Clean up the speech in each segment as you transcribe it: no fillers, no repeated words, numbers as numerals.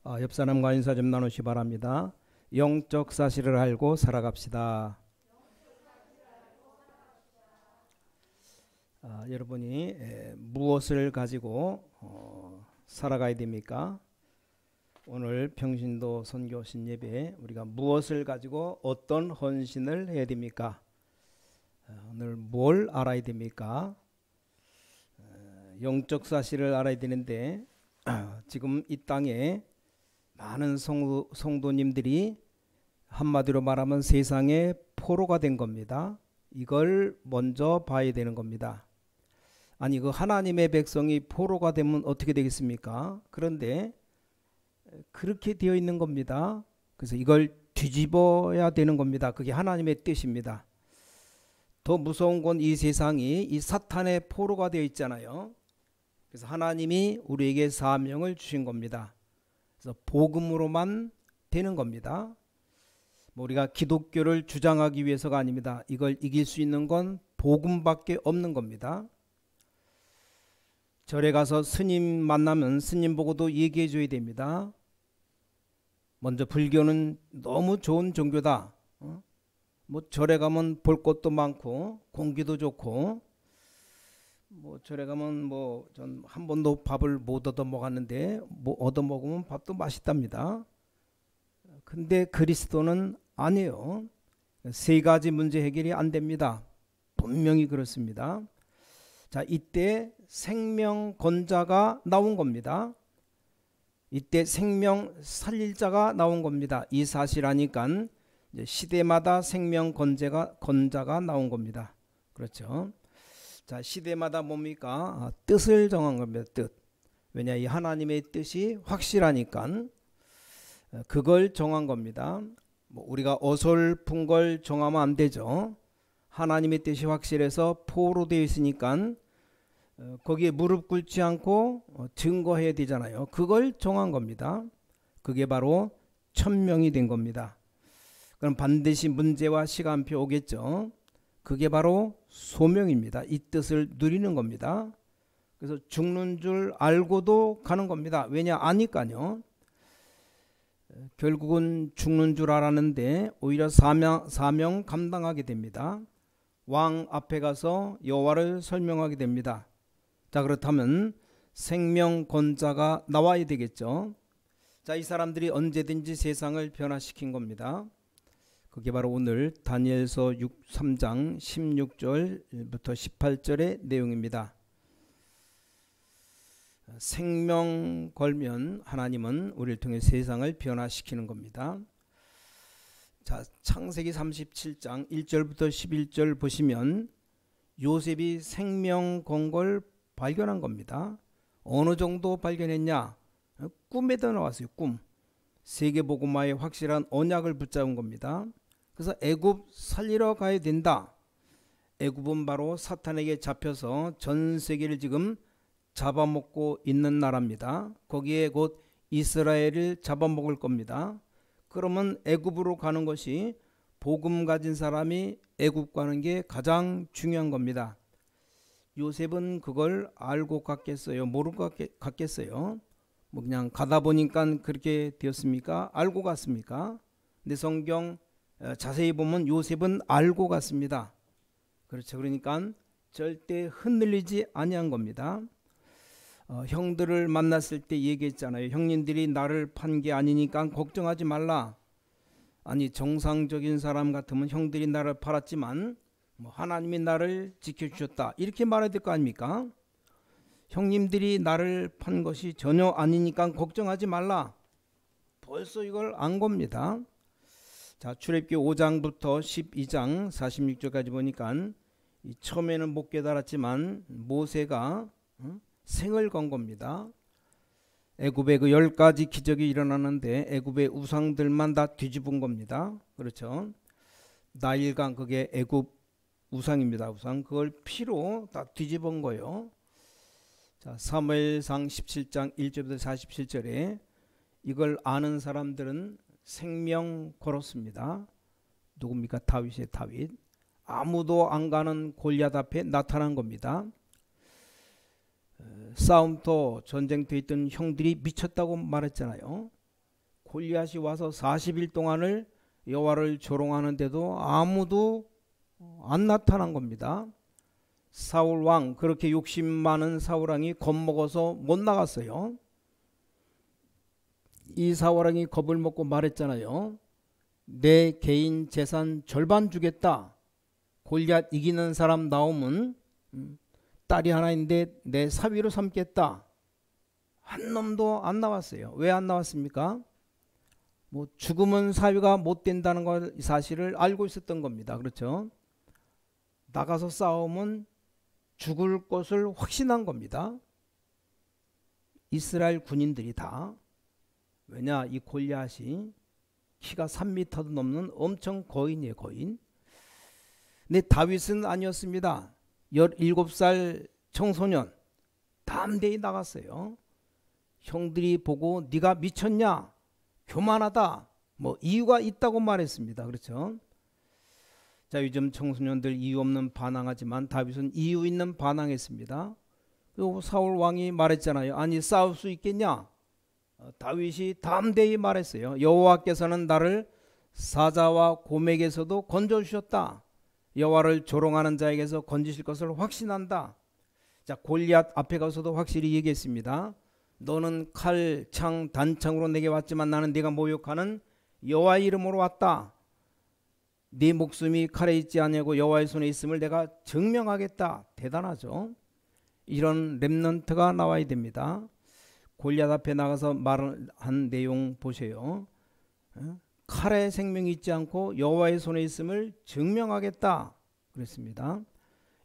옆 사람과 인사 좀 나누시 바랍니다. 영적 사실을 알고 살아갑시다. 여러분이 무엇을 가지고 살아가야 됩니까? 오늘 평신도 선교신 예배 우리가 무엇을 가지고 어떤 헌신을 해야 됩니까? 오늘 뭘 알아야 됩니까? 영적 사실을 알아야 되는데 지금 이 땅에 많은 성도님들이 한마디로 말하면 세상의 포로가 된 겁니다. 이걸 먼저 봐야 되는 겁니다. 아니 그 하나님의 백성이 포로가 되면 어떻게 되겠습니까? 그런데 그렇게 되어 있는 겁니다. 그래서 이걸 뒤집어야 되는 겁니다. 그게 하나님의 뜻입니다. 더 무서운 건 이 세상이 이 사탄의 포로가 되어 있잖아요. 그래서 하나님이 우리에게 사명을 주신 겁니다. 그래서 복음으로만 되는 겁니다. 우리가 기독교를 주장하기 위해서가 아닙니다. 이걸 이길 수 있는 건 복음밖에 없는 겁니다. 절에 가서 스님 만나면 스님 보고도 얘기해 줘야 됩니다. 먼저 불교는 너무 좋은 종교다. 절에 가면 볼 것도 많고 공기도 좋고 절에 가면 전 한 번도 밥을 못 얻어 먹었는데 얻어 먹으면 밥도 맛있답니다. 근데 그리스도는 아니에요. 세 가지 문제 해결이 안 됩니다. 분명히 그렇습니다. 자, 이때 생명 건자가 나온 겁니다. 이때 생명 살릴 자가 나온 겁니다. 이 사실 아니까 시대마다 생명 건자가 나온 겁니다. 그렇죠. 자, 시대마다 뭡니까? 뜻을 정한 겁니다. 뜻. 왜냐, 이 하나님의 뜻이 확실하니까 그걸 정한 겁니다. 우리가 어설픈 걸 정하면 안 되죠. 하나님의 뜻이 확실해서 포로되어 있으니까 거기에 무릎 꿇지 않고 증거해야 되잖아요. 그걸 정한 겁니다. 그게 바로 천명이 된 겁니다. 그럼 반드시 문제와 시간표 오겠죠. 그게 바로 소명입니다. 이 뜻을 누리는 겁니다. 그래서 죽는 줄 알고도 가는 겁니다. 왜냐, 아니까요. 결국은 죽는 줄 알았는데 오히려 사명 감당하게 됩니다. 왕 앞에 가서 여호와를 설명하게 됩니다. 자, 그렇다면 생명 건자가 나와야 되겠죠. 자, 이 사람들이 언제든지 세상을 변화시킨 겁니다. 그게 바로 오늘 다니엘서 3장 16절부터 18절의 내용입니다. 생명 걸면 하나님은 우리를 통해 세상을 변화시키는 겁니다. 자, 창세기 37장 1절부터 11절 보시면 요셉이 생명 건 걸 발견한 겁니다. 어느 정도 발견했냐? 꿈에도 나왔어요. 꿈. 세계복음화의 확실한 언약을 붙잡은 겁니다. 그래서 애굽 살리러 가야 된다. 애굽은 바로 사탄에게 잡혀서 전 세계를 지금 잡아먹고 있는 나라입니다. 거기에 곧 이스라엘을 잡아먹을 겁니다. 그러면 애굽으로 가는 것이 복음 가진 사람이 애굽 가는 게 가장 중요한 겁니다. 요셉은 그걸 알고 갔겠어요? 모르고 갔겠어요? 그냥 가다 보니까 그렇게 되었습니까? 알고 갔습니까? 근데 성경 자세히 보면 요셉은 알고 갔습니다. 그렇죠. 그러니까 절대 흔들리지 아니한 겁니다. 형들을 만났을 때 얘기했잖아요. 형님들이 나를 판 게 아니니까 걱정하지 말라. 아니 정상적인 사람 같으면 형들이 나를 팔았지만 하나님이 나를 지켜주셨다 이렇게 말해야 될 거 아닙니까? 형님들이 나를 판 것이 전혀 아니니까 걱정하지 말라. 벌써 이걸 안 겁니다. 자, 출애굽기 5장부터 12장 46절까지 보니까 처음에는 못 깨달았지만 모세가 생을 건 겁니다. 애굽에 그 10가지 기적이 일어나는데 애굽의 우상들만 다 뒤집은 겁니다. 그렇죠. 나일강 그게 애굽 우상입니다. 우상 그걸 피로 다 뒤집은 거예요. 자, 사무엘상 17장 1절부터 47절에 이걸 아는 사람들은 생명 걸었습니다. 누굽니까? 다윗의 다윗. 아무도 안 가는 골리앗 앞에 나타난 겁니다. 싸움터 전쟁터에 있던 형들이 미쳤다고 말했잖아요. 골리앗이 와서 40일 동안을 여호와를 조롱하는데도 아무도 안 나타난 겁니다. 사울 왕, 그렇게 욕심 많은 사울 왕이 겁먹어서 못 나갔어요. 이 사울 왕이 겁을 먹고 말했잖아요. 내 개인 재산 절반 주겠다. 골리앗 이기는 사람 나오면 딸이 하나 있는데 내 사위로 삼겠다. 한 놈도 안 나왔어요. 왜 안 나왔습니까? 뭐 죽으면 사위가 못 된다는 걸 사실을 알고 있었던 겁니다. 그렇죠? 나가서 싸우면 죽을 것을 확신한 겁니다. 이스라엘 군인들이 다. 왜냐, 이 골리앗이 키가 3m도 넘는 엄청 거인이에요. 거인. 근데 다윗은 아니었습니다. 17살 청소년 담대히 나갔어요. 형들이 보고 네가 미쳤냐, 교만하다, 뭐 이유가 있다고 말했습니다. 그렇죠? 자, 요즘 청소년들 이유 없는 반항하지만 다윗은 이유 있는 반항했습니다. 그리고 사울 왕이 말했잖아요. 아니 싸울 수 있겠냐? 다윗이 담대히 말했어요. 여호와께서는 나를 사자와 곰에게서도 건져주셨다. 여호와를 조롱하는 자에게서 건지실 것을 확신한다. 자, 골리앗 앞에 가서도 확실히 얘기했습니다. 너는 칼, 창, 단창으로 내게 왔지만 나는 네가 모욕하는 여호와의 이름으로 왔다. 네 목숨이 칼에 있지 아니하고 여호와의 손에 있음을 내가 증명하겠다. 대단하죠. 이런 렘넌트가 나와야 됩니다. 골리앗 앞에 나가서 말한 내용 보세요. 칼에 생명이 있지 않고 여호와의 손에 있음을 증명하겠다 그랬습니다.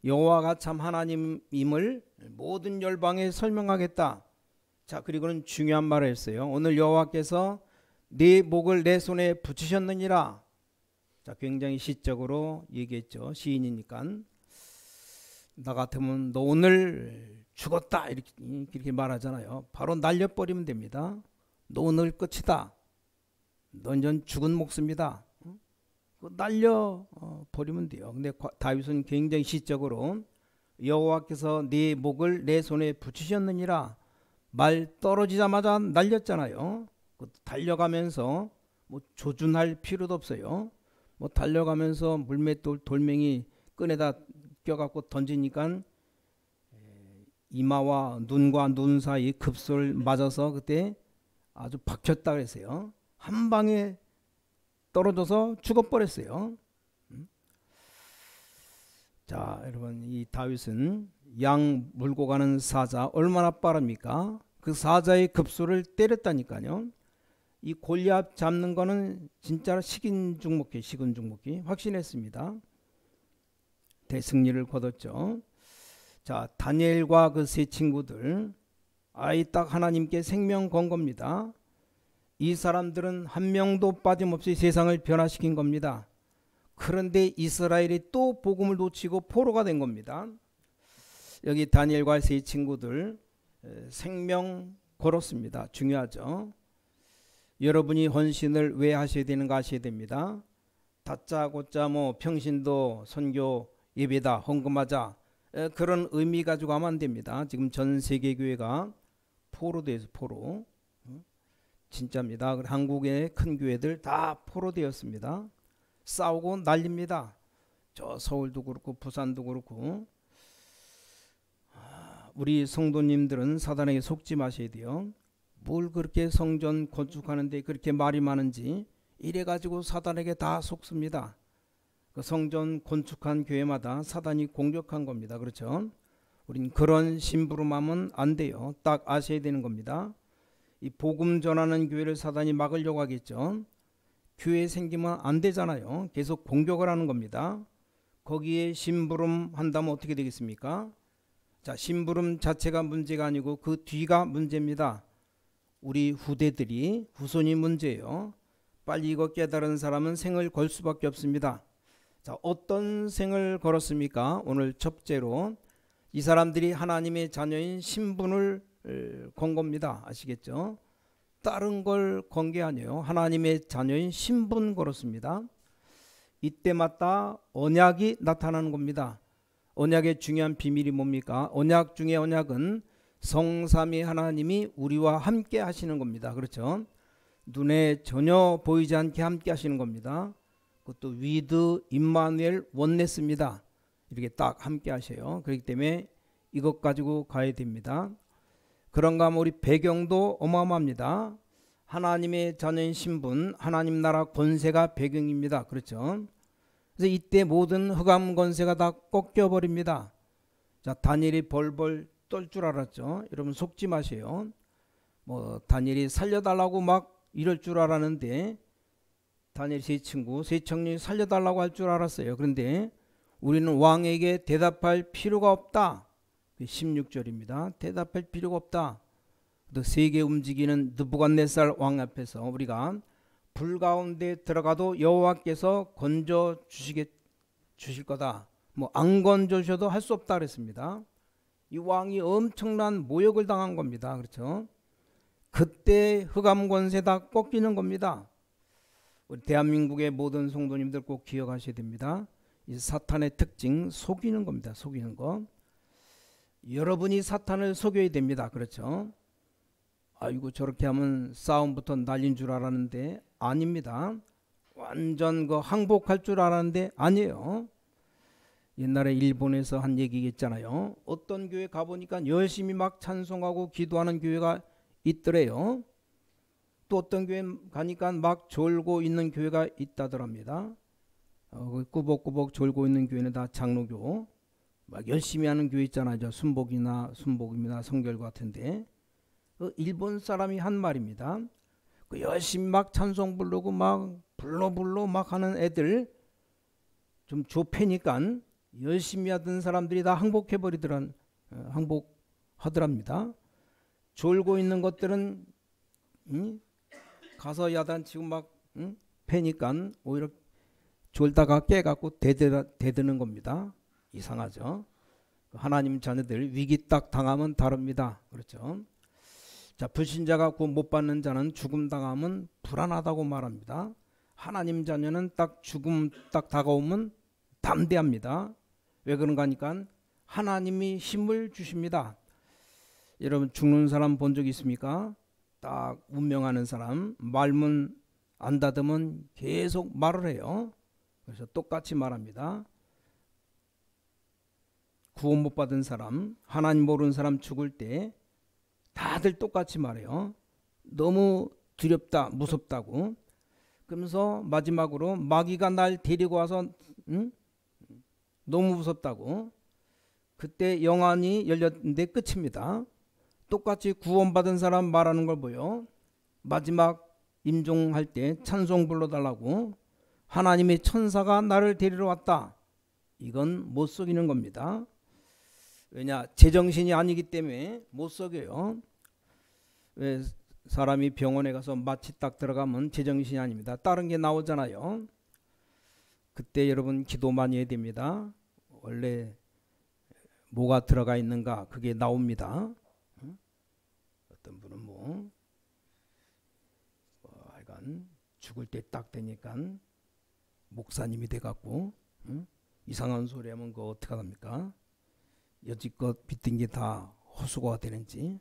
여호와가 참 하나님임을 모든 열방에 설명하겠다. 자, 그리고는 중요한 말을 했어요. 오늘 여호와께서 네 목을 내 손에 붙이셨느니라. 자, 굉장히 시적으로 얘기했죠. 시인이니까. 나 같으면 너 오늘 죽었다 이렇게 말하잖아요. 바로 날려버리면 됩니다. 너 오늘 끝이다. 넌 전 죽은 목숨이다. 날려버리면 돼요. 근데 다윗은 굉장히 시적으로 여호와께서 네 목을 내 손에 붙이셨느니라. 말 떨어지자마자 날렸잖아요. 달려가면서 뭐 조준할 필요도 없어요. 뭐 달려가면서 물맷돌 돌멩이 끈에다 껴갖고 던지니까 이마와 눈과 눈 사이 급소를 맞아서 그때 아주 박혔다 그랬어요. 한 방에 떨어져서 죽어버렸어요. 자, 여러분, 이 다윗은 양 물고 가는 사자 얼마나 빠릅니까? 그 사자의 급소를 때렸다니까요. 이 골리앗 잡는 거는 진짜 식인죽먹기 확신했습니다. 대승리를 거뒀죠. 자, 다니엘과 그 세 친구들 아이 딱 하나님께 생명 건 겁니다. 이 사람들은 한 명도 빠짐없이 세상을 변화시킨 겁니다. 그런데 이스라엘이 또 복음을 놓치고 포로가 된 겁니다. 여기 다니엘과 세 친구들 생명 걸었습니다. 중요하죠. 여러분이 헌신을 왜 하셔야 되는가 아셔야 됩니다. 다짜고짜 뭐 평신도 선교 예배다 헌금하자 그런 의미 가지고 하면 안 됩니다. 지금 전 세계 교회가 포로돼서 포로 진짜입니다. 한국의 큰 교회들 다 포로되었습니다. 싸우고 난립니다. 저 서울도 그렇고 부산도 그렇고. 우리 성도님들은 사단에게 속지 마셔야 돼요. 뭘 그렇게 성전 건축하는데 그렇게 말이 많은지 이래가지고 사단에게 다 속습니다. 그 성전 건축한 교회마다 사단이 공격한 겁니다. 그렇죠? 우린 그런 심부름하면 안 돼요. 딱 아셔야 되는 겁니다. 이 복음 전하는 교회를 사단이 막으려고 하겠죠. 교회 생기면 안 되잖아요. 계속 공격을 하는 겁니다. 거기에 심부름 한다면 어떻게 되겠습니까? 자, 심부름 자체가 문제가 아니고 그 뒤가 문제입니다. 우리 후대들이 후손이 문제예요. 빨리 이거 깨달은 사람은 생을 걸 수밖에 없습니다. 자, 어떤 생을 걸었습니까? 오늘 첫째로 이 사람들이 하나님의 자녀인 신분을 건 겁니다. 아시겠죠? 다른 걸 건 게 아니에요. 하나님의 자녀인 신분 걸었습니다. 이때마다 언약이 나타나는 겁니다. 언약의 중요한 비밀이 뭡니까? 언약 중에 언약은 성삼위 하나님이 우리와 함께 하시는 겁니다. 그렇죠? 눈에 전혀 보이지 않게 함께 하시는 겁니다. 그것도 위드 임마누엘 원네스입니다. 이렇게 딱 함께 하셔요. 그렇기 때문에 이것 가지고 가야 됩니다. 그런가 하면 우리 배경도 어마어마합니다. 하나님의 자녀인 신분, 하나님 나라 권세가 배경입니다. 그렇죠? 그래서 이때 모든 흑암 권세가 다 꺾여버립니다. 자, 다니엘이 벌벌 떨 줄 알았죠. 여러분 속지 마세요. 뭐 다니엘이 살려달라고 막 이럴 줄 알았는데, 다니엘 세 친구, 세 청년이 살려달라고 할 줄 알았어요. 그런데 우리는 왕에게 대답할 필요가 없다. 16절입니다. 대답할 필요가 없다. 또 세계 움직이는 느부갓네살 왕 앞에서 우리가 불 가운데 들어가도 여호와께서 건져 주실 거다. 뭐 안 건져 주셔도 할 수 없다 그랬습니다. 이 왕이 엄청난 모욕을 당한 겁니다. 그렇죠? 그때 흑암 권세 다 꺾이는 겁니다. 우리 대한민국의 모든 성도님들 꼭 기억하셔야 됩니다. 이 사탄의 특징, 속이는 겁니다. 속이는 거. 여러분이 사탄을 속여야 됩니다. 그렇죠? 아이고 저렇게 하면 싸움부터 날린 줄 알았는데 아닙니다. 완전 항복할 줄 알았는데 아니에요. 옛날에 일본에서 한 얘기 있잖아요. 어떤 교회 가보니까 열심히 막 찬송하고 기도하는 교회가 있더래요. 또 어떤 교회 가니까 막 졸고 있는 교회가 있다더랍니다. 꾸벅꾸벅 졸고 있는 교회는 다 장로교. 막 열심히 하는 교회 있잖아요. 순복이나 성결 같은데. 일본 사람이 한 말입니다. 열심히 막 찬송 부르고 막 불러 막 하는 애들 좀 좁히니까 열심히 하던 사람들이 다 항복하더랍니다. 졸고 있는 것들은 가서 야단치고 막 패니까 오히려 졸다가 깨갖고 대드는 겁니다. 이상하죠. 하나님 자녀들 위기 딱 당하면 다릅니다. 그렇죠? 자, 불신자가 구원 못 받는 자는 죽음 당하면 불안하다고 말합니다. 하나님 자녀는 딱 죽음 딱 다가오면 담대합니다. 왜 그런가 하니까 하나님이 힘을 주십니다. 여러분 죽는 사람 본 적 있습니까? 딱 운명하는 사람 말문 안 닫으면 계속 말을 해요. 그래서 똑같이 말합니다. 구원 못 받은 사람, 하나님 모르는 사람 죽을 때 다들 똑같이 말해요. 너무 두렵다, 무섭다고. 그러면서 마지막으로 마귀가 날 데리고 와서 너무 무섭다고. 그때 영안이 열렸는데 끝입니다. 똑같이 구원받은 사람 말하는 걸 보여. 마지막 임종할 때 찬송 불러달라고. 하나님의 천사가 나를 데리러 왔다. 이건 못 속이는 겁니다. 왜냐? 제정신이 아니기 때문에 못 속여요. 왜 사람이 병원에 가서 마취 딱 들어가면 제정신이 아닙니다. 다른 게 나오잖아요. 그때 여러분 기도 많이 해야 됩니다. 원래 뭐가 들어가 있는가 그게 나옵니다. 어떤 분은 하여간 죽을 때 딱 되니까 목사님이 돼갖고 이상한 소리 하면 그거 어떻게 합니까? 여지껏 빚든 게 다 허수고가 되는지.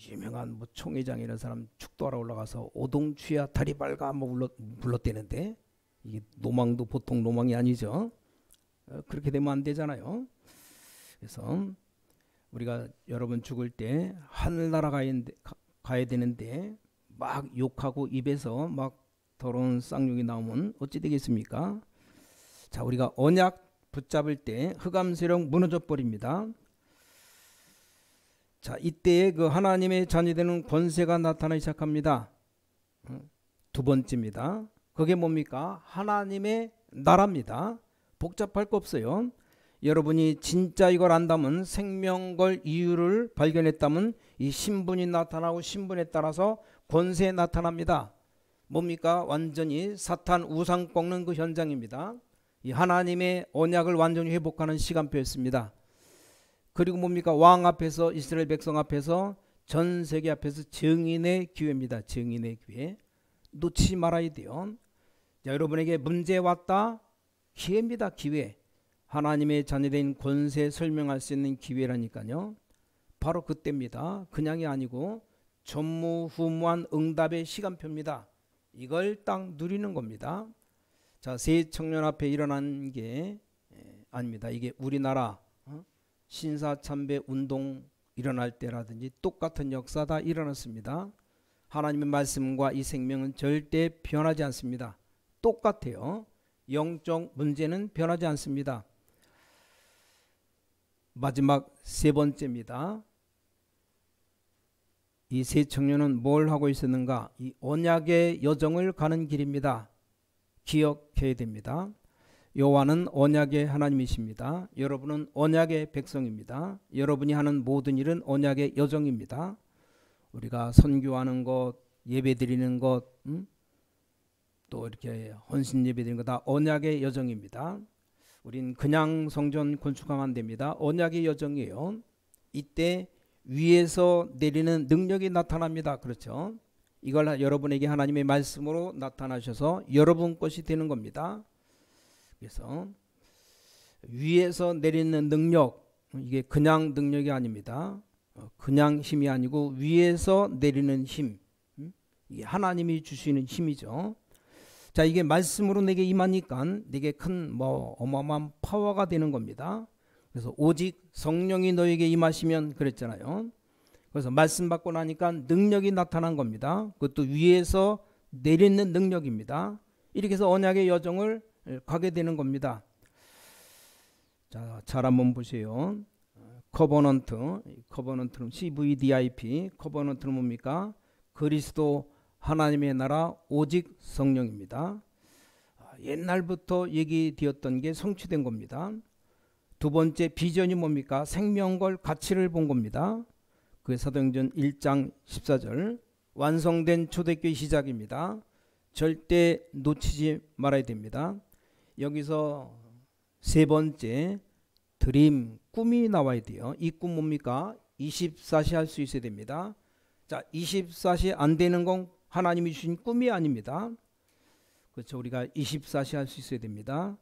유명한 총회장 이런 사람 축도하러 올라가서 오동추야 다리 밝아 불렀대는데 이게 노망도 보통 노망이 아니죠. 그렇게 되면 안 되잖아요. 그래서 우리가 여러분 죽을 때 하늘나라 가야 되는데 막 욕하고 입에서 막 더러운 쌍욕이 나오면 어찌 되겠습니까? 자, 우리가 언약 붙잡을 때 흑암 세력 무너져 버립니다. 자, 이때에 그 하나님의 자녀되는 권세가 나타나기 시작합니다. 두 번째입니다. 그게 뭡니까? 하나님의 나라입니다. 복잡할 거 없어요. 여러분이 진짜 이걸 안다면, 생명걸 이유를 발견했다면 이 신분이 나타나고 신분에 따라서 권세 나타납니다. 뭡니까? 완전히 사탄 우상 꺾는 그 현장입니다. 이 하나님의 언약을 완전히 회복하는 시간표였습니다. 그리고 뭡니까? 왕 앞에서, 이스라엘 백성 앞에서, 전 세계 앞에서 증인의 기회입니다. 증인의 기회. 놓치지 말아야 돼요. 자, 여러분에게 문제 왔다? 기회입니다. 기회. 하나님의 자녀된 권세 설명할 수 있는 기회라니까요. 바로 그때입니다. 그냥이 아니고 전무후무한 응답의 시간표입니다. 이걸 딱 누리는 겁니다. 자, 새 청년 앞에 일어난 게 아닙니다. 이게 우리나라 신사참배 운동 일어날 때라든지 똑같은 역사다 일어났습니다. 하나님의 말씀과 이 생명은 절대 변하지 않습니다. 똑같아요. 영적 문제는 변하지 않습니다. 마지막 세 번째입니다. 이 세 청년은 뭘 하고 있었는가? 이 언약의 여정을 가는 길입니다. 기억해야 됩니다. 여호와는 언약의 하나님이십니다. 여러분은 언약의 백성입니다. 여러분이 하는 모든 일은 언약의 여정입니다. 우리가 선교하는 것, 예배드리는 것, 또 이렇게 헌신 예배드리는 것 다 언약의 여정입니다. 우린 그냥 성전 건축하면 안 됩니다. 언약의 여정이에요. 이때 위에서 내리는 능력이 나타납니다. 그렇죠? 이걸 여러분에게 하나님의 말씀으로 나타나셔서 여러분 것이 되는 겁니다. 그래서 위에서 내리는 능력, 이게 그냥 능력이 아닙니다. 그냥 힘이 아니고 위에서 내리는 힘, 이게 하나님이 주시는 힘이죠. 자, 이게 말씀으로 내게 임하니까 내게 큰 어마어마한 파워가 되는 겁니다. 그래서 오직 성령이 너에게 임하시면 그랬잖아요. 그래서 말씀 받고 나니까 능력이 나타난 겁니다. 그것도 위에서 내리는 능력입니다. 이렇게 해서 언약의 여정을 가게 되는 겁니다. 자, 잘 한번 보세요. 커버넌트는 CVDIP, 커버넌트는 뭡니까? 그리스도 하나님의 나라 오직 성령입니다. 옛날부터 얘기되었던 게 성취된 겁니다. 두 번째 비전이 뭡니까? 생명과 가치를 본 겁니다. 그게 사도행전 1장 14절 완성된 초대교회 시작입니다. 절대 놓치지 말아야 됩니다. 여기서 세 번째 드림, 꿈이 나와야 돼요. 이 꿈 뭡니까? 24시 할 수 있어야 됩니다. 자, 24시 안 되는 건 하나님이 주신 꿈이 아닙니다. 그렇죠. 우리가 24시 할 수 있어야 됩니다.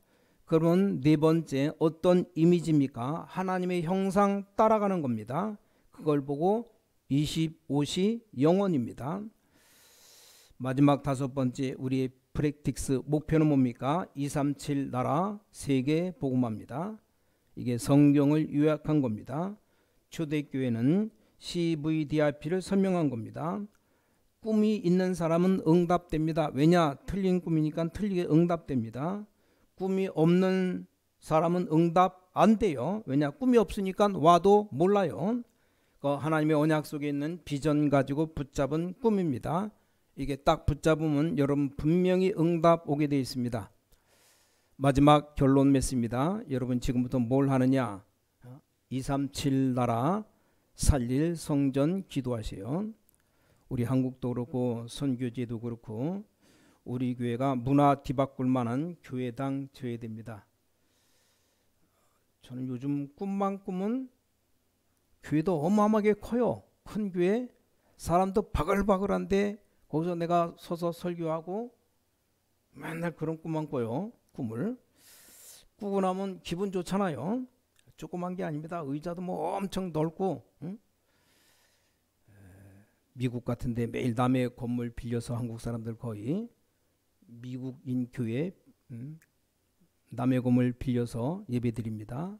그러면 네 번째 어떤 이미지입니까? 하나님의 형상 따라가는 겁니다. 그걸 보고 25시 영원입니다. 마지막 다섯 번째 우리의 프랙틱스 목표는 뭡니까? 237 나라 세계 복음화입니다. 이게 성경을 요약한 겁니다. 초대교회는 CVDIP를 설명한 겁니다. 꿈이 있는 사람은 응답됩니다. 왜냐? 틀린 꿈이니까 틀리게 응답됩니다. 꿈이 없는 사람은 응답 안 돼요. 왜냐? 꿈이 없으니까 와도 몰라요. 하나님의 언약 속에 있는 비전 가지고 붙잡은 꿈입니다. 이게 딱 붙잡으면 여러분 분명히 응답 오게 되어 있습니다. 마지막 결론 맺습니다. 여러분 지금부터 뭘 하느냐? 237 나라 살릴 성전 기도하세요. 우리 한국도 그렇고 선교지도 그렇고 우리 교회가 문화 뒤바꿀 만한 교회당 되어야 됩니다. 저는 요즘 꿈만 꾸면 교회도 어마어마하게 커요. 큰 교회 사람도 바글바글한데 거기서 내가 서서 설교하고 맨날 그런 꿈만 꿔요. 꿈을 꾸고 나면 기분 좋잖아요. 조그만 게 아닙니다. 의자도 뭐 엄청 넓고 미국 같은데 매일 남의 건물 빌려서 한국 사람들 거의 미국인 교회 남의 건물 빌려서 예배드립니다.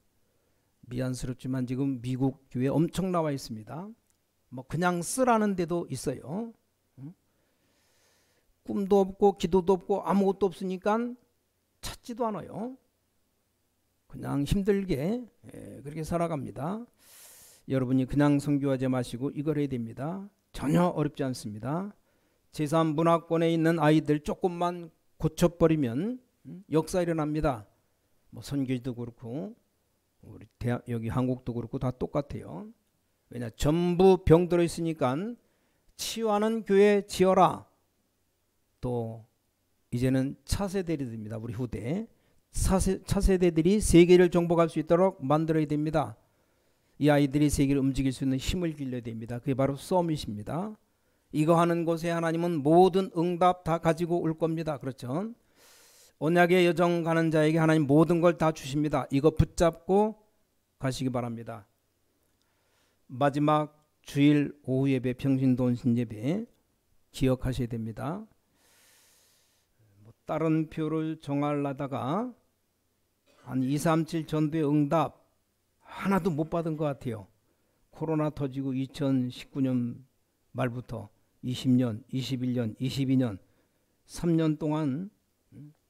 미안스럽지만 지금 미국 교회 엄청 나와 있습니다. 뭐 그냥 쓰라는 데도 있어요. 꿈도 없고 기도도 없고 아무것도 없으니까 찾지도 않아요. 그냥 힘들게 그렇게 살아갑니다. 여러분이 그냥 선교하지 마시고 이걸 해야 됩니다. 전혀 어렵지 않습니다. 제3문화권에 있는 아이들 조금만 고쳐버리면 역사 일어납니다. 뭐 선교지도 그렇고 우리 여기 한국도 그렇고 다 똑같아요. 왜냐? 전부 병들어 있으니까 치유하는 교회 지어라. 또 이제는 차세대들입니다. 우리 후대 차세대들이 세계를 정복할 수 있도록 만들어야 됩니다. 이 아이들이 세계를 움직일 수 있는 힘을 길러야 됩니다. 그게 바로 서밋입니다. 이거 하는 곳에 하나님은 모든 응답 다 가지고 올 겁니다. 그렇죠? 언약의 여정 가는 자에게 하나님 모든 걸 다 주십니다. 이거 붙잡고 가시기 바랍니다. 마지막 주일 오후 예배, 평신도원신 예배 기억하셔야 됩니다. 다른 표를 정하려다가 한 237 전도의 응답 하나도 못 받은 것 같아요. 코로나 터지고 2019년 말부터 20년, 21년, 22년 3년 동안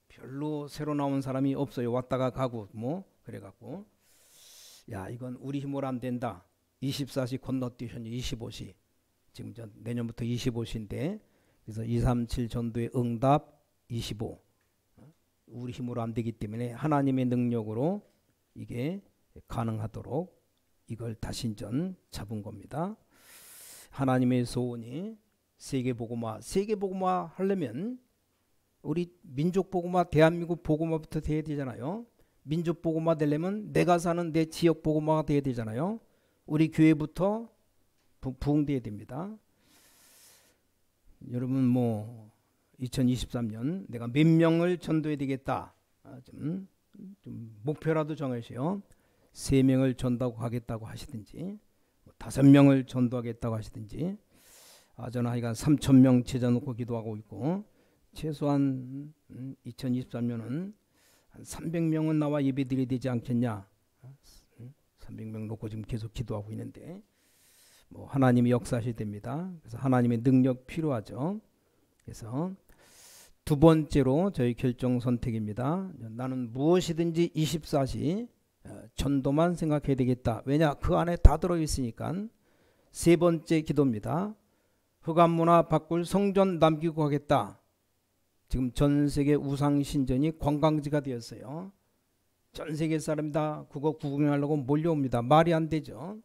별로 새로 나온 사람이 없어요. 왔다가 가고 뭐 그래갖고 야 이건 우리 힘으로 안 된다. 24시 건너뛰셨니 25시. 지금 내년부터 25시인데 그래서 237 전도의 응답 25. 우리 힘으로 안 되기 때문에 하나님의 능력으로 이게 가능하도록 이걸 다신전 잡은 겁니다. 하나님의 소원이 세계복음화 하려면 우리 민족복음화, 대한민국 복음화부터 돼야 되잖아요. 민족복음화 되려면 내가 사는 내 지역 복음화가 돼야 되잖아요. 우리 교회부터 부흥돼야 됩니다. 여러분 뭐 2023년 내가 몇 명을 전도해야 되겠다. 좀 목표라도 정하세요. 3명을 전도하겠다고 하시든지 5명을 전도하겠다고 하시든지 저는 하여간 3,000명 찾아놓고 기도하고 있고 최소한 2023년은 한 300명은 나와 예배드려야 되지 않겠냐. 300명 놓고 지금 계속 기도하고 있는데 뭐 하나님이 역사하셔야 됩니다. 그래서 하나님의 능력 필요하죠. 그래서 두 번째로 저희 결정 선택입니다. 나는 무엇이든지 24시 전도만 생각해야 되겠다. 왜냐? 그 안에 다 들어있으니까. 세 번째 기도입니다. 흑암문화 바꿀 성전 남기고 가겠다. 지금 전 세계 우상신전이 관광지가 되었어요. 전 세계 사람이 다 그거 구경하려고 몰려옵니다. 말이 안 되죠.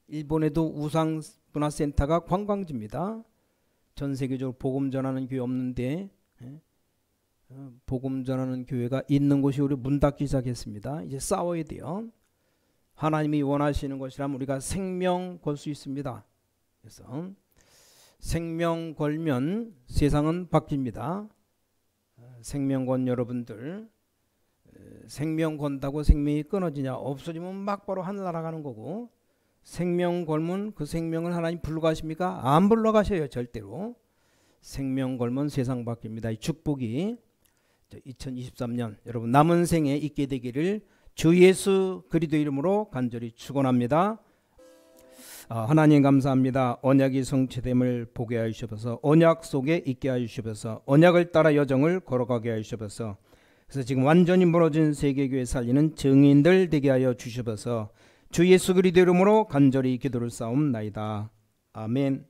일본에도 우상문화센터가 관광지입니다. 전 세계적으로 복음 전하는 교회 없는데 복음 전하는 교회가 있는 곳이 우리 문 닫기 시작했습니다. 이제 싸워야 돼요. 하나님이 원하시는 것이라면 우리가 생명 걸 수 있습니다. 그래서 생명 걸면 세상은 바뀝니다. 생명 건 여러분들 생명 건다고 생명이 끊어지냐? 없어지면 막 바로 하늘 날아가는 거고 생명 걸면 그 생명을 하나님 불러가십니까? 안 불러가셔요. 절대로. 생명 걸면 세상 바뀝니다. 이 축복이 2023년 여러분 남은 생에 있게 되기를 주 예수 그리스도 이름으로 간절히 축원합니다. 하나님 감사합니다. 언약이 성취됨을 보게 하여 주셔서 언약 속에 있게 하여 주셔서 언약을 따라 여정을 걸어가게 하여 주셔서 그래서 지금 완전히 무너진 세계교회 살리는 증인들 되게 하여 주셔서 주 예수 그리스도 이름으로 간절히 기도를 쌓옵나이다. 아멘.